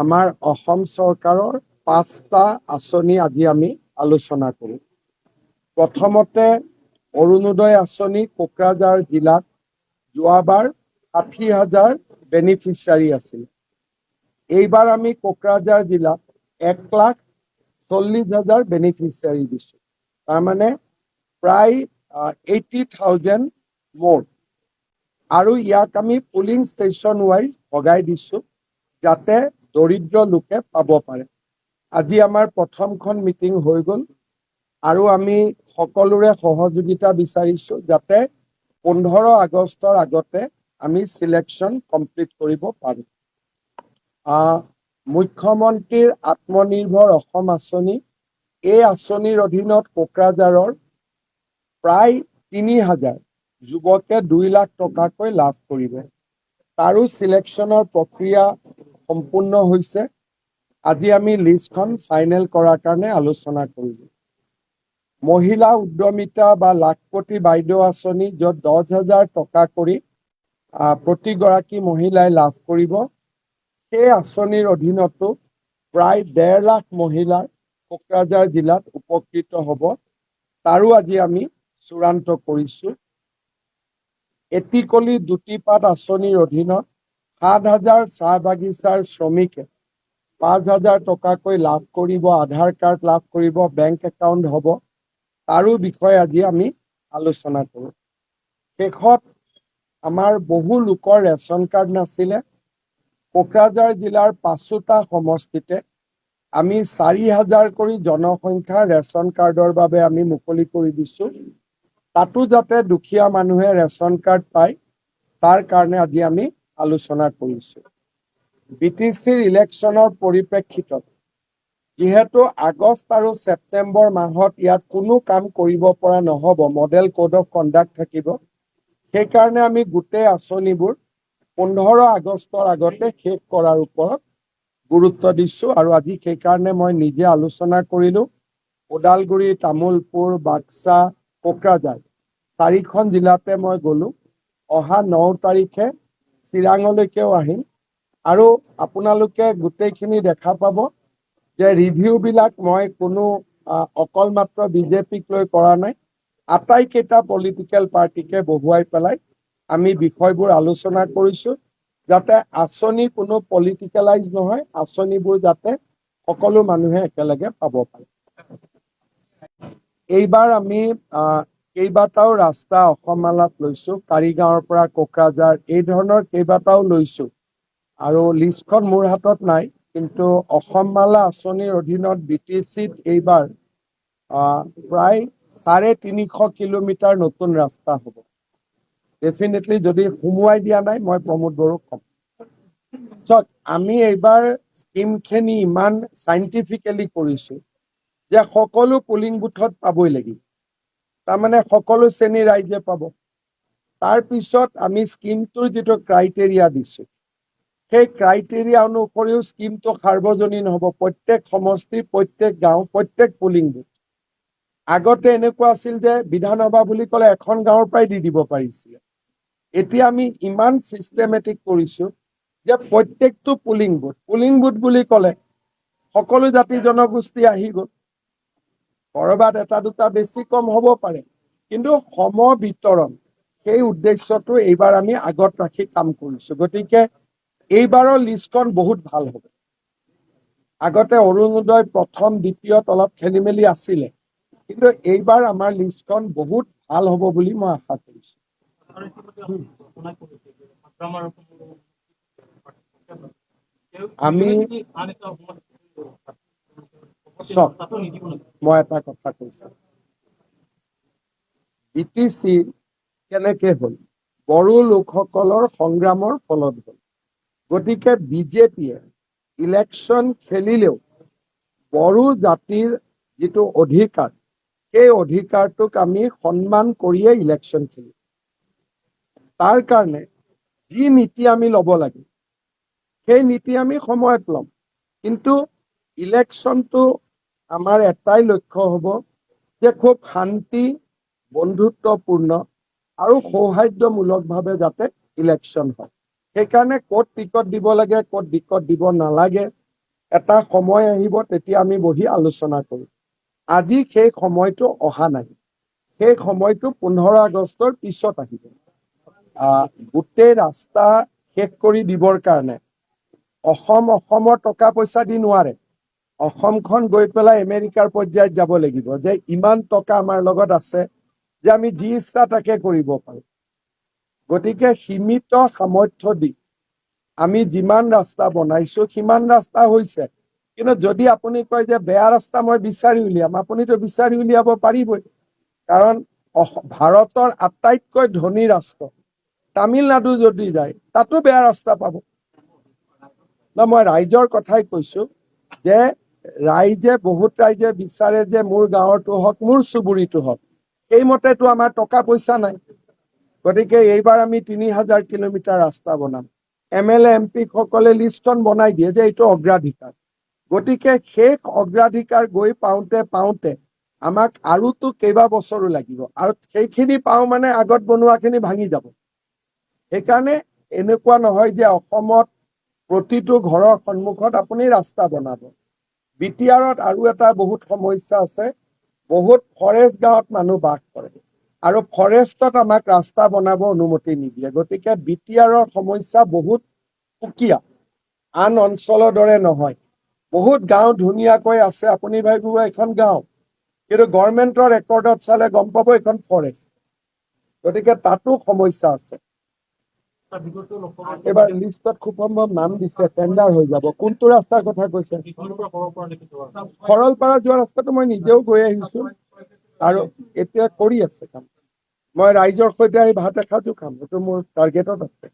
আমাৰ অসম চৰকাৰৰ 5টা আঁচনি আজি আমি আলোচনা কৰোঁ। প্ৰথমতে অৰুণোদয় আঁচনি কোকৰাঝাৰ জিলাত যোৱাবাৰ 60,000 বেনিফিচিয়াৰী আছিল। এইবাৰ আমি কোকৰাঝাৰ জিলাত 1,40,000 বেনিফিচিয়াৰী দিছোঁ। তাৰমানে প্ৰায় 80,000 মোৰ। আৰু ইয়াক আমি পুলিং ষ্টেচন ৱাইজ ভগাই দিছোঁ যাতে দৰিদ্ৰ লোকে পাব পাৰে। আজি আমাৰ প্ৰথমখন মিটিং হৈ গ'ল আৰু আমি সকলোৰে সহযোগিতা বিচাৰিছোঁ যাতে 15 আগষ্টৰ আগতে আমি চিলেকশ্যন কমপ্লিট কৰিব পাৰোঁ। মুখ্যমন্ত্ৰীৰ আত্মনিৰ্ভৰ অসম আঁচনি, এই আঁচনিৰ অধীনত কোকৰাঝাৰৰ প্ৰায় 3,000 যুৱকে 2 লাখ টকাকৈ লাভ কৰিব। তাৰো চিলেকশ্যনৰ প্ৰক্ৰিয়া সম্পূৰ্ণ হৈছে। আজি আমি লিষ্টখন ফাইনেল কৰাৰ কাৰণে আলোচনা কৰিলোঁ। মহিলা উদ্যমিতা বা লাখপতি বাইদেউ আঁচনি, য'ত 10,000 টকা কৰি প্ৰতিগৰাকী মহিলাই লাভ কৰিব, সেই আঁচনিৰ অধীনতো প্ৰায় 1.5 লাখ মহিলাৰ কোকৰাঝাৰ জিলাত উপকৃত হ'ব। তাৰো আজি আমি চূড়ান্ত কৰিছোঁ। এটিকলি দুটিপাত আঁচনিৰ অধীনত 7,000 চাহ বাগিচাৰ শ্ৰমিকে 5,000 টকাকৈ লাভ কৰিব, আধাৰ কাৰ্ড লাভ কৰিব, বেংক একাউণ্ট হ'ব। তাৰো বিষয়ে আজি আমি আলোচনা কৰোঁ। শেষত আমাৰ বহু লোকৰ ৰেচন কাৰ্ড নাছিলে। কোকৰাঝাৰ জিলাৰ 5টা সমষ্টিতে আমি 4,000 কৰি জনসংখ্যা ৰেচন কাৰ্ডৰ বাবে আমি মুকলি কৰি দিছোঁ। তাতো যাতে দুখীয়া মানুহে ৰেচন কাৰ্ড পায় তাৰ কাৰণে আজি আমি আলোচনা কৰিছোঁ। BTCৰ ইলেকশ্যনৰ পৰিপ্ৰেক্ষিতত যিহেতু আগষ্ট আৰু ছেপ্টেম্বৰ মাহত ইয়াত কোনো কাম কৰিব পৰা নহ'ব, মডেল কোড অফ কণ্ডাক্ট থাকিব, সেইকাৰণে আমি গোটেই আঁচনিবোৰ 15 আগষ্টৰ আগতে শেষ কৰাৰ ওপৰত গুৰুত্ব দিছোঁ। আৰু আজি সেইকাৰণে মই নিজে আলোচনা কৰিলোঁ। ওদালগুৰি, তামোলপুৰ, বাক্সা, কোকৰাঝাৰ 4খন জিলাতে মই গ'লোঁ। অহা 9 তাৰিখে চিৰাঙলৈকেও আহিম আৰু আপোনালোকে গোটেইখিনি দেখা পাব যে ৰিভিউবিলাক মই কোনো অকল মাত্ৰ বিজেপিক লৈ কৰা নাই। আটাইকেইটা পলিটিকেল পাৰ্টিকে বহুৱাই পেলাই আমি বিষয়বোৰ আলোচনা কৰিছোঁ যাতে আঁচনি কোনো পলিটিকেলাইজ নহয়, আঁচনিবোৰ যাতে সকলো মানুহে একেলগে পাব পাৰে। এইবাৰ আমি কেইবাটাও ৰাস্তা অসমমালাত লৈছোঁ, কাৰিগাঁৱৰ পৰা কোকৰাঝাৰ, এই ধৰণৰ কেইবাটাও লৈছোঁ। আৰু লিষ্টখন মোৰ হাতত নাই, কিন্তু অসমমালা আঁচনিৰ অধীনত BTCত এইবাৰ প্ৰায় 350 কিলোমিটাৰ নতুন ৰাস্তা হ'ব। ডেফিনেটলি যদি সোমোৱাই দিয়া নাই মই প্ৰমোদ বড়োক ক'ম। আমি এইবাৰ স্কিমখিনি ইমান চাইণ্টিফিকেলি কৰিছোঁ যে সকলো পুলিং বুথত পাবই লাগিব, তাৰমানে সকলো শ্ৰেণীৰ ৰাইজে পাব। তাৰপিছত আমি স্কিমটোৰ যিটো ক্ৰাইটেৰিয়া দিছোঁ, সেই ক্ৰাইটেৰিয়া অনুসৰিও স্কিমটো সাৰ্বজনীন হ'ব। প্ৰত্যেক সমষ্টি, প্ৰত্যেক গাঁও, প্ৰত্যেক পুলিং বুথ। আগতে এনেকুৱা আছিল যে বিধানসভা বুলি ক'লে এখন গাঁৱৰ পৰাই দি দিব পাৰিছিলে। এতিয়া আমি ইমান ছিষ্টেমেটিক কৰিছোঁ যে প্ৰত্যেকটো পুলিং বুথ বুলি ক'লে সকলো জাতি জনগোষ্ঠী আহি গ'ল। ক'ৰবাত এটা দুটা বেছি কম হ'ব পাৰে, কিন্তু সম বিতৰণ, সেই উদ্দেশ্যটো এইবাৰ আমি আগত ৰাখি কাম কৰিছোঁ। গতিকে এইবাৰৰ লিষ্টখন বহুত ভাল হ'ব। আগতে অৰুণোদয় প্ৰথম দ্বিতীয়ত অলপ খেলি মেলি আছিলে, কিন্তু এইবাৰ আমাৰ লিষ্টখন বহুত ভাল হ'ব বুলি মই আশা কৰিছোঁ। আমি মই এটা কথা কৈছোঁ, BTC কেনেকে হ'ল? বড়ো লোকসকলৰ সংগ্ৰামৰ ফলত হ'ল। গতিকে বিজেপিয়ে ইলেকশ্যন খেলিলেও বড়ো জাতিৰ যিটো অধিকাৰ, সেই অধিকাৰটোক আমি সন্মান কৰিয়ে ইলেকশ্যন খেলিম। তাৰ কাৰণে যি নীতি আমি ল'ব লাগে সেই নীতি আমি সময়ত ল'ম, কিন্তু ইলেকশ্যনটো আমাৰ এটাই লক্ষ্য হ'ব যে খুব শান্তি, বন্ধুত্বপূৰ্ণ আৰু সৌহাৰ্দ্যমূলকভাৱে যাতে ইলেকশ্যন হয়। সেইকাৰণে ক'ত টিকট দিব লাগে, ক'ত টিকট দিব নালাগে, এটা সময় আহিব, তেতিয়া আমি বহি আলোচনা কৰিম। আজি সেই সময়টো অহা নাই। সেই সময়টো 15 আগষ্টৰ পিছত আহিব। গোটেই ৰাস্তা শেষ কৰি দিবৰ কাৰণে অসমৰ টকা পইচা দি নোৱাৰে। অসমখন গৈ পেলাই আমেৰিকাৰ পৰ্যায়ত যাব লাগিব যে ইমান টকা আমাৰ লগত আছে যে আমি যি ইচ্ছা তাকে কৰিব পাৰোঁ। গতিকে সীমিত সামৰ্থ্য দি আমি যিমান ৰাস্তা বনাইছো সিমান ৰাস্তা হৈছে। কিন্তু যদি আপুনি কয় যে বেয়া ৰাস্তা মই বিচাৰি উলিয়াম, আপুনিতো বিচাৰি উলিয়াব পাৰিবই। কাৰণ ভাৰতৰ আটাইতকৈ ধনী ৰাষ্ট্ৰ তামিলনাডু যদি যায় তাতো বেয়া ৰাস্তা পাব। মই ৰাইজৰ কথাই কৈছো যে বহুত ৰাইজে বিচাৰে যে মোৰ গাঁৱৰটো হওক, মোৰ চুবুৰীটো হওক। সেইমতেতো আমাৰ টকা পইচা নাই। গতিকে এইবাৰ আমি 3000 কিলোমিটাৰ ৰাস্তা বনাম। MLA MP সকলে লিষ্টখন বনাই দিয়ে যে এইটো অগ্ৰাধিকাৰ। গতিকে শেষ অগ্ৰাধিকাৰ গৈ পাওঁতে আমাক আৰুতো কেইবা বছৰো লাগিব, আৰু সেইখিনি পাওঁ মানে আগত বনোৱাখিনি ভাঙি যাব। সেইকাৰণে এনেকুৱা নহয় যে অসমত প্ৰতিটো ঘৰৰ সন্মুখত আপুনি ৰাস্তা বনাব। BTRত আৰু এটা বহুত সমস্যা আছে। বহুত ফৰেষ্ট গাঁৱত মানুহ বাস কৰে আৰু ফৰেষ্টত আমাক ৰাস্তা বনাব অনুমতি নিদিয়ে। গতিকে BTRৰ সমস্যা বহুত সুকীয়া, আন অঞ্চলৰ দৰে নহয়। বহুত গাঁও ধুনীয়াকৈ আছে, আপুনি ভাবিব এখন গাঁও, কিন্তু গভৰ্ণমেণ্টৰ ৰেকৰ্ডত চালে গম পাব এখন ফৰেষ্ট। গতিকে তাতো সমস্যা আছে। এবাৰ লিষ্টত খুব সম্ভৱ নাম দিছে, টেণ্ডাৰ হৈ যাব। কোনটো ৰাস্তাৰ কথা কৈছে? সৰলপাৰা যোৱা ৰাস্তাটো মই নিজেও গৈ আহিছো আৰু এতিয়া কৰি আছে কাম। মই ৰাইজৰ সৈতে আহি ভাত এসাঁজো খাম, সেইটো মোৰ টাৰ্গেটত আছে।